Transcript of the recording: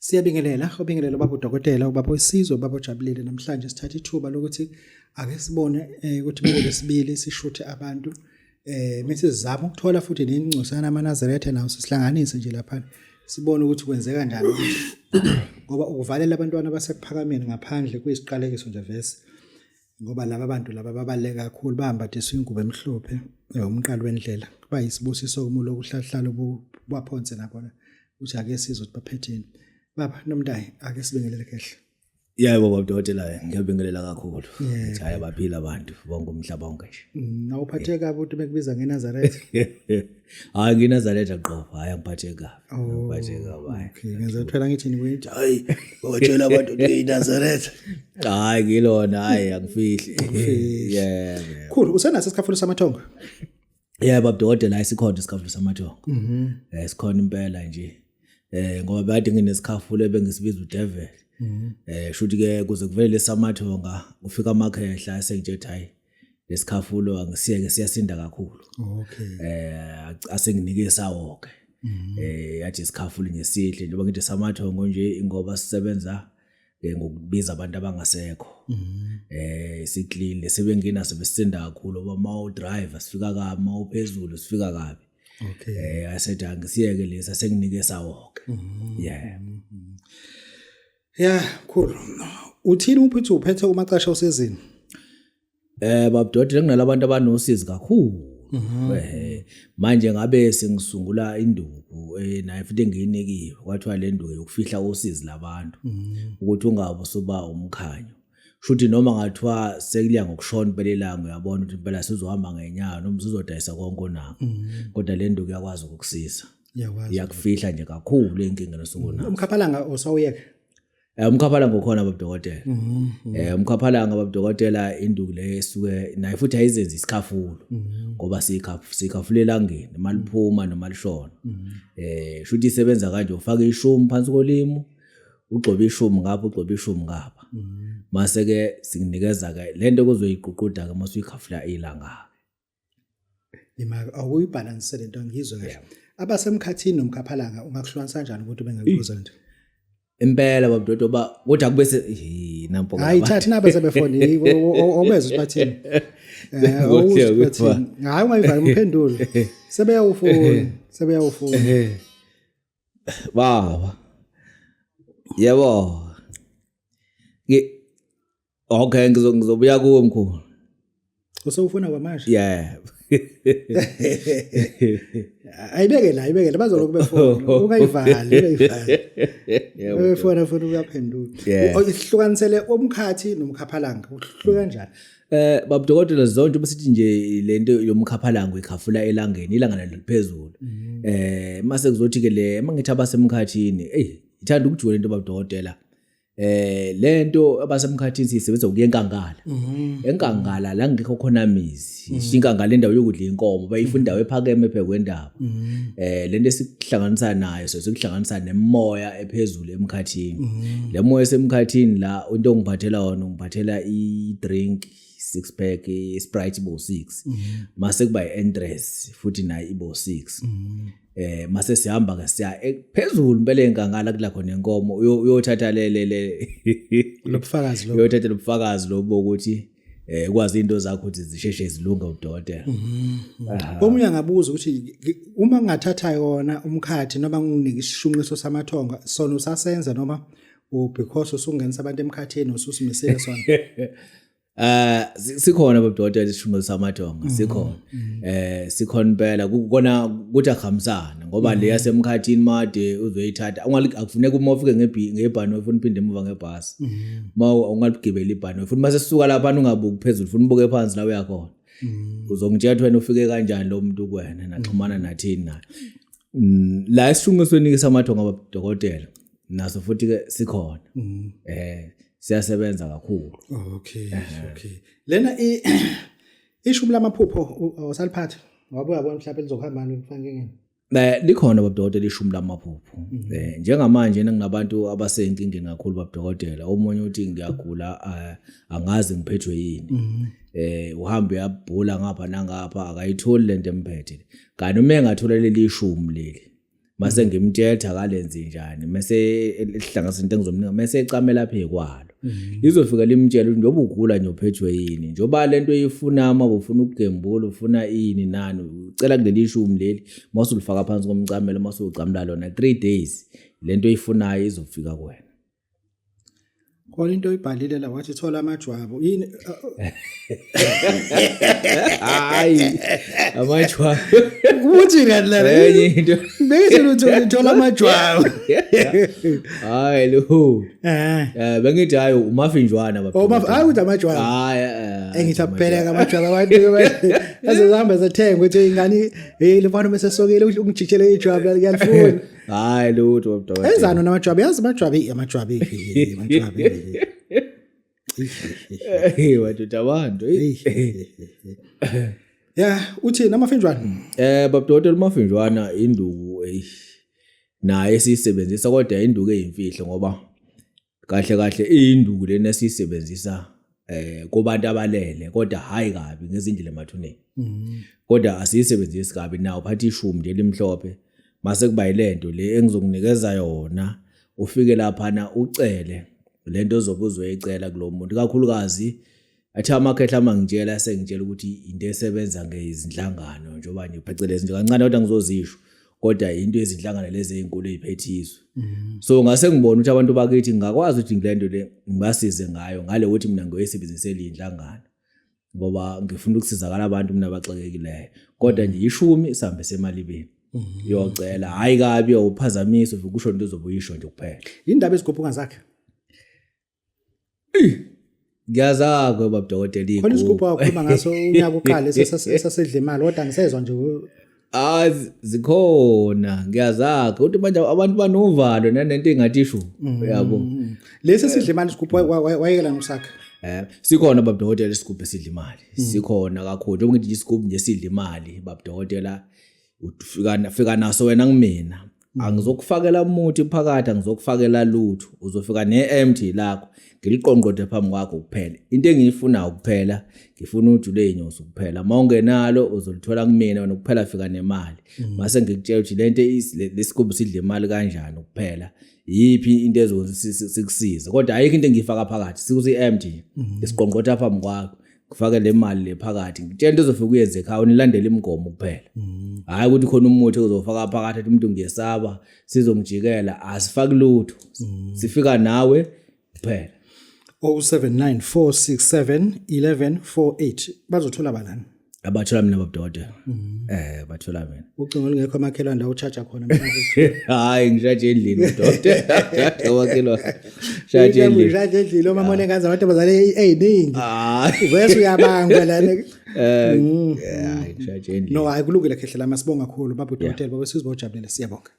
Siyabingelela ubaba udokotela ubaba Wesizwe ubaba ojabulile namhlanje sithatha ithuba lokuthi ake sibone ukuthi ngoLwesibili sishuthe abantu mase sizama ukuthola futhi nengcosana amaNazaretha nawo sihlanganise nje lapha sibone ukuthi kwenzeka kanjani ngoba ukuvalela abantwana basekuphakameni ngaphandle kuyisiqalekiso nje vese ngoba laba bantu laba babaleka kakhulu bahambathiswa ingubo emhlophe umqalo wendlela kuba yisibusiso kumulo okuhlahlala baphonse nabona uthi ake sizwe ukuthi baphetheni. Baba nomntayi ake sibingelele kahle. Yebo baba udokotela ngiyabingelela kakhulu. Hayi baphila abantu bonke umhlaba wonke nje. Nawuphatheka kabi uthi bekubiza ngeNazaretha. Hayi ngeNazaretha qopha hayi angiphatheka kabi. Ngiphatheka kabi. Okay ngizothola ngithi nibuyithi. Hayi ngotshela abantu ngeNazaretha. Hayi ngilona hayi angifihli. Yebo. Cool usenaso isikhafulo samathongo? Yebo baba udokotela isikhona isikhafulo samathongo. Sikhona impela nje. Ngoba bade nginesikhafulo ebengisibiza uDevil. Shuthi ke kuze kuvele lesamathonga ufika amakhehla asengithe hayi lesikhafulo angisiyeke siyasinda kakhulu. Okay. Asenginike sawonke. Yathi isikhafulo ngesihle njengoba ngithi samathongo nje ngoba sisebenza ngokubiza abantu abangasekho. Siclean sebengena sebesinda kakhulu ngoba mawu driver sifika kabi mawu phezulu sifika kabi. Okay. Asethi angisiyeke lesa senginike sawonke. Yeah. Yeah, cool. Uthini uphethe uphethe umaqasha osezini? Baba udokotela nginalabantu abanosizi kakhulu. Manje ngabe sengisungula induku naye futhi engiyinikiwe kwathiwa le nduku yokufihla usizi labantu ukuthi ungabe soba umkhanyo. Shuthi noma ngathiwa sekuliya ngokushona impela ilanga uyabona ukuthi impela sizohamba ngenyanga noma sizodayisa konke onako. Kodwa le nduku yakwazi ukukusiza. Yakufihla nje kakhulu inkinga nosukunako. Umkhaphalanga osawuyeka? Umkhaphalanga ukhona baba udokotela. Umkhaphalanga baba udokotela induku le esuke naye futhi ayizenza isikhafulo ngoba sikhafule elangeni maliphuma noma lishona. Shuthi isebenza kanje ufaka ishumi phansi kolimo ugcoba ishumi ngapha ugcoba ishumi ngapha. Mase ke singinikeza ke lento kuzoyiququda ke mase uyikhafula ilanga. Imali awuyibalance lento ngizwe kahle. Abase Mkhathini nomkhaphalanga ungakuhlukanisa kanjani ukuthi bengakubuza nje? Impela baba dodoba kodwa akubese nampo ngaba hayi thathi nabe sebefoni obezwe bathini hayi ungayivala umphendulo sebeyawufuna baba yebo okay ngizobuya kuwe mkhulu usawufuna kwamanje yeah ayibeke la bazoloku befona ungayivali uyayifona futhi uyaphendula ihlukanisele umkhathi nomkhaphalanga uhluka kanjani baba dokotela zonke besithi nje lento yomkhaphalanga ikhafula elangeni ilanga liphezulu mase kuzothi ke le mangithi Abase Mkhathini ithanda ukujula into baba dokotela lento Abase Mkhathini sisebenza ukuyenkangala enkangala la ngikho khona mizi inkangala indawo yokudla inkomo bayifuna indawo ephakeme phekwendaba lento esikuhlanganisa nayo sekuhlanganisa nemoya ephezulu eMkhathini le moya esemkhathini la into ongiphathela wona ngiphathela i-drink 6 pack Sprite bo 6 mase kuba i-entrance futhi nayo ibo 6 mase sihamba ke siya phezulu impela enkangala kula khona inkomo uyothatha lobufakazi lo uyothatha lobufakazi lobo ukuthi ukwazi into zakho ukuthi zisheshe zilunga udokotela. Omunye angabuza ukuthi uma ngathatha yona umkhathi noma nginike isishunqiso samathonga sona usasenza noma because usungenisa abantu emkhathini ususimisele sona. Sikhona babudokotela isishunqiso samathonga sikhona. Sikhona impela kukona ukuthi akhambisana ngoba le yasemkhathini made uzoyithatha akufuneka uma ufike ngebhano ufuna uphinde emuva ngebhasi. Ungalugibela ibhano ufuna mase sisuka lapha ungabuki phezulu ufuna ubuke phansi la uyakhona. Uzongitshela wena ufike kanjani lo muntu kuwena naxhumana nathini naye. La isishunqisweni samathonga babudokotela naso futhi ke sikhona. Siyasebenza kakhulu. Okay. Lena ishumi lamaphupho osaliphatha ngoba uyabona mhlawumbe lizohamba ngifangengene. Likhona babudokotela ishumi lamaphupho. Njengamanje nginabantu abasenkingeni kakhulu babudokotela. Omunye uthi ngiyagula angazi ngiphethwe yini. Uhambe uyabhula ngapha nangapha akayitholi lento emphethe. Kanti uma engathola leli ishumi leli mase ngimthetha kalenze njani mase ehlanganisa into engizomnika mase ecamela lapha ekwalo izofika limtshela ukuthi njoba ugula nje uphethwe yini njoba lento uyifuna uma ufuna ukugembula ufuna ini nani ucela kuleli ishumi leli mase ulifaka phansi komcamelo mase ucamla lona 3 days lento uyifunayo izofika kuwena khona into oyibhalile la wathi thola amajwabu yini hayi amajwabu uthi ngadla enye into bese lutho thola amajwabu hayi lo bengithi hayi umafinjwana baba hayi uthi amajwabu hayi engithi apheleka amajwabu abantu azozihamba zathenga ukuthi ingani hey lefano bese sokile ungijikele ijwabu liyalifuna hayi lutho baba enzano namajwabu yazi amajwabu wathi abantu yeah uthi namafinjwana baba Dr Mafinjwana induku naye sisebenzisa kodwa induku eyimfihlo ngoba kahle induku lena sisebenzisa kubantu abalele kodwa hayi kabi ngezindlela emathuneni kodwa asisebenzisi kabi nawo phathi ishumi nje limhlophe mase kuba yilento le engizokunikeza yona ufike lapha na ucele lento ozobuzwe icela kulomuntu kakhulukazi athi amakhehla mangitshela sengitshela ukuthi into esebenza ngezinhlangano njoba nje phecelezi nje kancane kodwa ngizozisho kodwa into ezinhlangano lezi ezinkulu eziphethiswe so ngase ngibona ukuthi abantu bakithi ngakwazi ukuthi ngilento le ngibasize ngayo ngale ukuthi mina ngoyisebenzisela inhlangano ngoba ngifuna ukusizakala abantu mina baxekekileyo kodwa nje ishumi isambe semalibeni yocela hayi kabi uphazamisa ukusho into ezobuyisho nje kuphela indaba ezikhuphuka zakhe ngiyazakho baba Dr khona isigubhu wakhuluma ngaso unyaka uqala esasedla imali kodwa ngisezwa nje zikhona ngiyazakho ukuthi manje abantu banovalo nanento engathi ishu yabo lesi sidla imali isigubhu wayekela nosakhe sikhona baba Dr isigubhu esidla imali sikhona kakhulu njengoba ngithi isigubhu nje sidla imali baba Dr ufika naso wena ngimina angizokufakela umuthi phakathi angizokufakela lutho uzofika neempty lakho ngiliqonqothe phambi kwakho kuphela into engiyifuna ukuphela ngifuna ujule inyosi kuphela mawungenalo uzolithola kumina wena kuphela fika nemali mase ngikutshela ukuthi lento lesigubhu sidla imali kanjani kuphela yipi into ezosikusiza kodwa ayikho into engiyifaka phakathi sikuthi empty isiqonqothe phambi kwakho kufake le mali le phakathi ngitshela into ezofika uyenze ekhaya unilandele imigomo kuphela hayi ukuthi khona umuthi uzofaka phakathi umuntu ngiyesaba sizongijikela asifaki lutho sifika nawe kuphela 0794671148 bazothola balani abathola mina baba Dr bathola mina ucingo lingekho amakhelwane la uchaja khona hayi ngishaje endlini Dr amakhelwane shaje endlini uma mone kanza abantu bazale eyiningi uvese uyabanga lana hayi ngishaje endlini no hayi kulungile khehlela masibonga kakhulu baba Dr baba sizibawujabulela siyabonga